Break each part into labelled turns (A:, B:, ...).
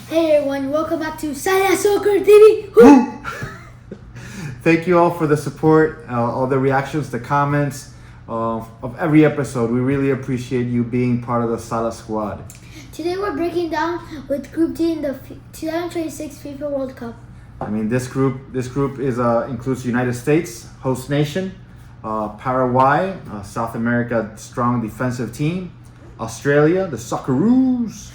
A: Hey everyone, welcome back to Sala Soccer TV.
B: Thank you all for the support, all the reactions, the comments of every episode. We really appreciate you being part of the Sala Squad.
A: Today we're breaking down with Group D in the 2026 FIFA World Cup.
B: I mean, this group is includes United States, host nation, Paraguay, South America strong defensive team, Australia, the Socceroos,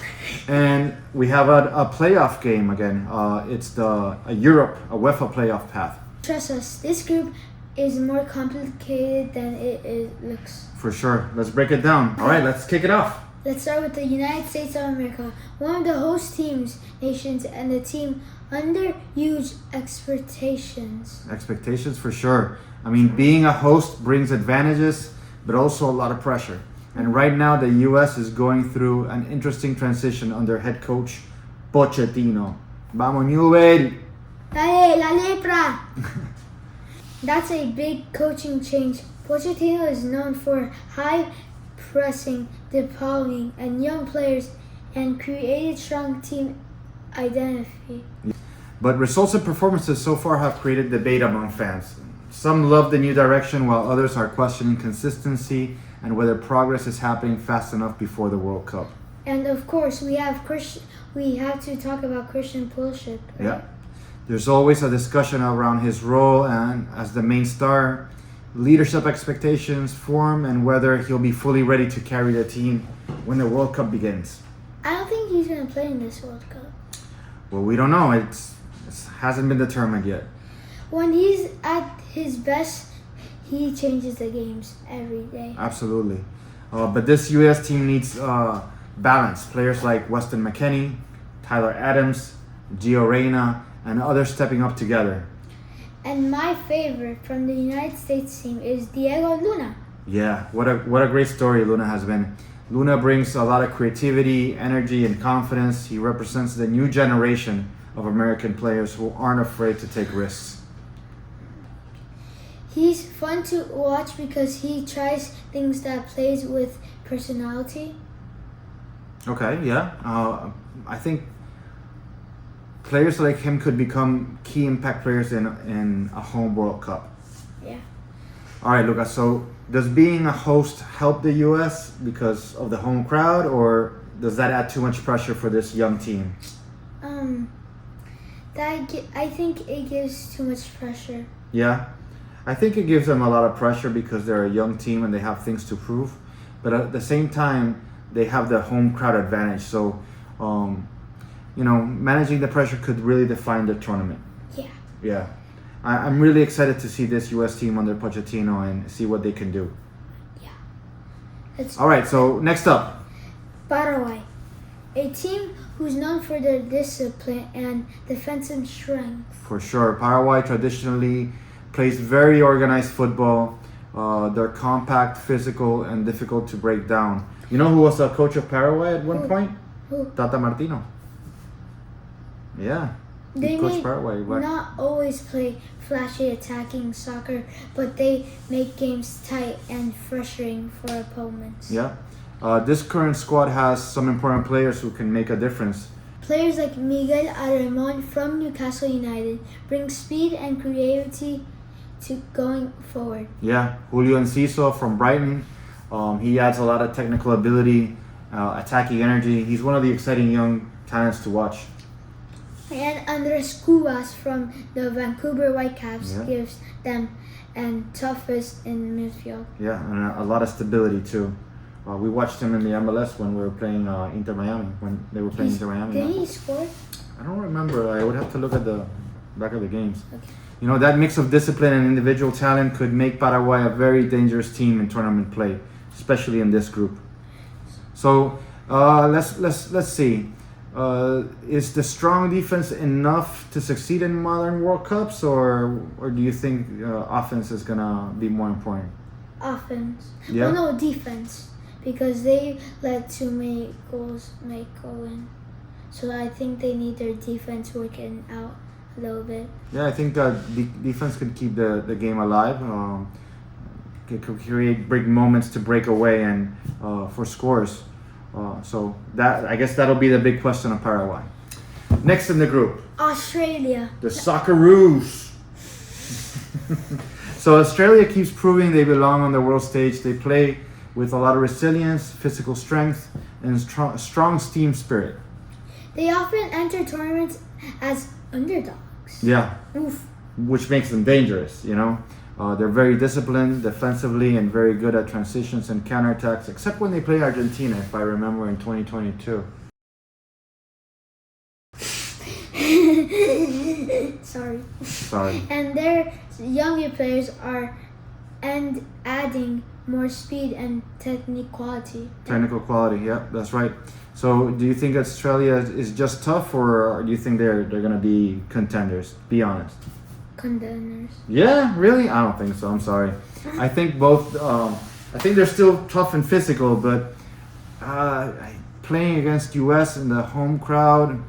B: and we have a playoff game again. It's a UEFA Playoff Path.
A: Trust us, this group is more complicated than it looks.
B: For sure. Let's break it down. All right, let's kick it off.
A: Let's start with the United States of America, one of the host nations, and the team under huge expectations.
B: Expectations for sure. I mean, being a host brings advantages, but also a lot of pressure. And right now, the U.S. is going through an interesting transition under head coach Pochettino. Vamos, Miguel!
A: Dale, la lepra! That's a big coaching change. Pochettino is known for high pressing, deploying, and young players, and created strong team identity.
B: But results and performances so far have created debate among fans. Some love the new direction, while others are questioning consistency and whether progress is happening fast enough before the World Cup.
A: And of course, we have to talk about Christian Pulisic. Right?
B: Yeah. There's always a discussion around his role and as the main star, leadership expectations form, and whether he'll be fully ready to carry the team when the World Cup begins.
A: I don't think he's going to play in this World Cup.
B: Well, we don't know. It hasn't been determined yet.
A: When he's at his best, he changes the games every day.
B: Absolutely. But this U.S. team needs balance. Players like Weston McKennie, Tyler Adams, Gio Reyna, and others stepping up together.
A: And my favorite from the United States team is Diego Luna.
B: Yeah, what a great story Luna has been. Luna brings a lot of creativity, energy, and confidence. He represents the new generation of American players who aren't afraid to take risks.
A: He's fun to watch because he tries things that plays with personality.
B: Okay, yeah. I think players like him could become key impact players in a home World Cup.
A: Yeah.
B: All right, Lucas. So does being a host help the U.S. because of the home crowd, or does that add too much pressure for this young team?
A: I think it gives too much pressure.
B: Yeah. I think it gives them a lot of pressure because they're a young team and they have things to prove. But at the same time, they have the home crowd advantage. So, managing the pressure could really define the tournament.
A: Yeah.
B: Yeah. I'm really excited to see this U.S. team under Pochettino and see what they can do.
A: Yeah.
B: All right, so next up.
A: Paraguay, a team who's known for their discipline and defensive strength.
B: For sure. Paraguay traditionally plays very organized football. They're compact, physical, and difficult to break down. You know who was a coach of Paraguay at one point?
A: Who?
B: Tata Martino. Yeah.
A: They
B: coached Paraguay.
A: not always play flashy attacking soccer, but they make games tight and frustrating for opponents.
B: Yeah. This current squad has some important players who can make a difference.
A: Players like Miguel from Newcastle United bring speed and creativity to going forward.
B: Yeah, Julio Enciso from Brighton. He adds a lot of technical ability, attacking energy. He's one of the exciting young talents to watch.
A: And Andres Cubas from the Vancouver Whitecaps gives them and toughest in midfield.
B: Yeah, and a lot of stability too. We watched him in the MLS when we were playing Inter Miami, when they were playing Inter Miami.
A: Did he score?
B: I don't remember. I would have to look at the back of the games.
A: Okay.
B: That mix of discipline and individual talent could make Paraguay a very dangerous team in tournament play, especially in this group. So let's see. Is the strong defense enough to succeed in modern World Cups, or do you think offense is gonna be more important?
A: Offense.
B: Yeah.
A: Well, no, defense, because they let too many goals go in. So I think they need their defense working out a little bit.
B: Yeah, I think defense could keep the game alive. It could create big moments to break away and for scores. So I guess that'll be the big question of Paraguay. Next in the group,
A: Australia.
B: the Socceroos. So Australia keeps proving they belong on the world stage. They play with a lot of resilience, physical strength, and strong team spirit.
A: They often enter tournaments as underdogs.
B: Yeah,
A: Oof.
B: which makes them dangerous, you know. They're very disciplined defensively and very good at transitions and counterattacks, except when they play Argentina, if I remember, in 2022. Sorry.
A: And their younger players are adding more speed and
B: Technical quality, yeah, that's right. So do you think Australia is just tough, or do you think they're going to be contenders? Be honest.
A: Contenders.
B: Yeah, really? I don't think so. I'm sorry. I think both. I think they're still tough and physical, but playing against US in the home crowd,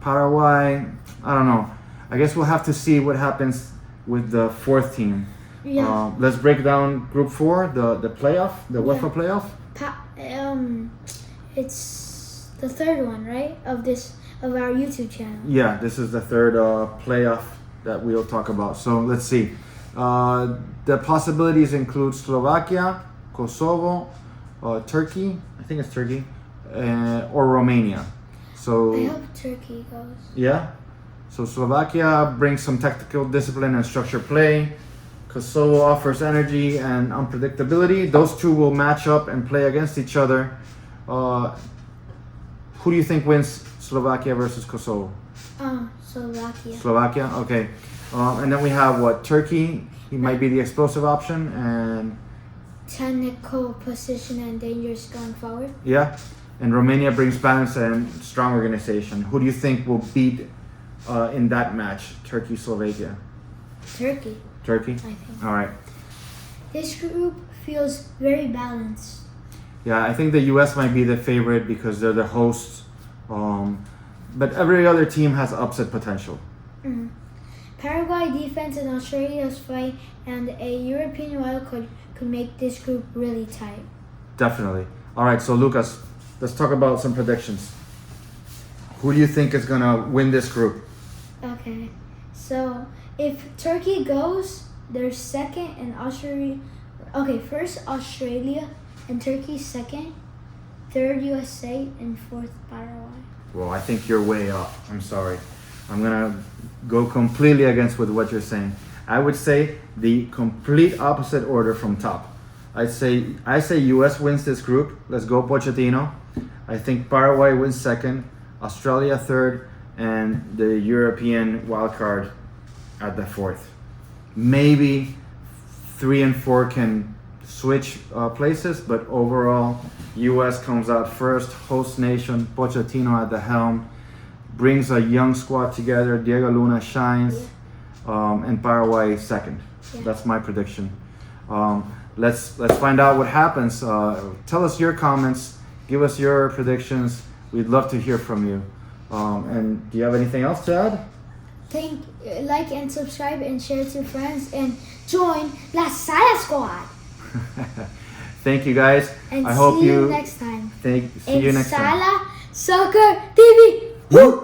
B: Paraguay, I don't know. I guess we'll have to see what happens with the fourth team.
A: Yeah.
B: Let's break down Group 4, the playoff, the UEFA playoff.
A: It's the third one, right? Of our YouTube channel.
B: Yeah, this is the third playoff that we'll talk about. So let's see. The possibilities include Slovakia, Kosovo, Turkey. I think it's Turkey, or Romania. So
A: I hope Turkey goes.
B: yeah. So Slovakia brings some tactical discipline and structured play. Kosovo offers energy and unpredictability. Those two will match up and play against each other. Who do you think wins Slovakia versus Kosovo?
A: Slovakia.
B: Slovakia, okay. And then we have Turkey. He might be the explosive option, and
A: Technical position and dangerous going forward.
B: yeah. And Romania brings balance and strong organization. Who do you think will beat in that match? Turkey, Slovakia.
A: Turkey,
B: Turkey.
A: I think.
B: All right.
A: This group feels very balanced.
B: Yeah, I think the U.S. might be the favorite because they're the hosts. But every other team has upset potential.
A: Mm. Paraguay defense and Australia's fight and a European wildcard could make this group really tight.
B: Definitely. All right, so Lucas, let's talk about some predictions. Who do you think is going to win this group?
A: Okay, so if Turkey goes, they're second, and Australia. Okay, first Australia and Turkey second, third USA, and fourth Paraguay.
B: Well, I think you're way up. I'm sorry. I'm going to go completely against with what you're saying. I would say the complete opposite order from top. I say US wins this group. Let's go Pochettino. I think Paraguay wins second, Australia third, and the European wildcard at the fourth. Maybe 3 and 4 can switch places, but overall, US comes out first, host nation, Pochettino at the helm, brings a young squad together, Diego Luna shines, and Paraguay second.
A: Yeah.
B: That's my prediction. Let's find out what happens. Tell us your comments, give us your predictions. We'd love to hear from you. And do you have anything else to add?
A: Like and subscribe and share to friends and join La Sala Squad.
B: Thank you guys.
A: And
B: I hope
A: see you next time.
B: See you next time.
A: Sala Soccer TV. Woo!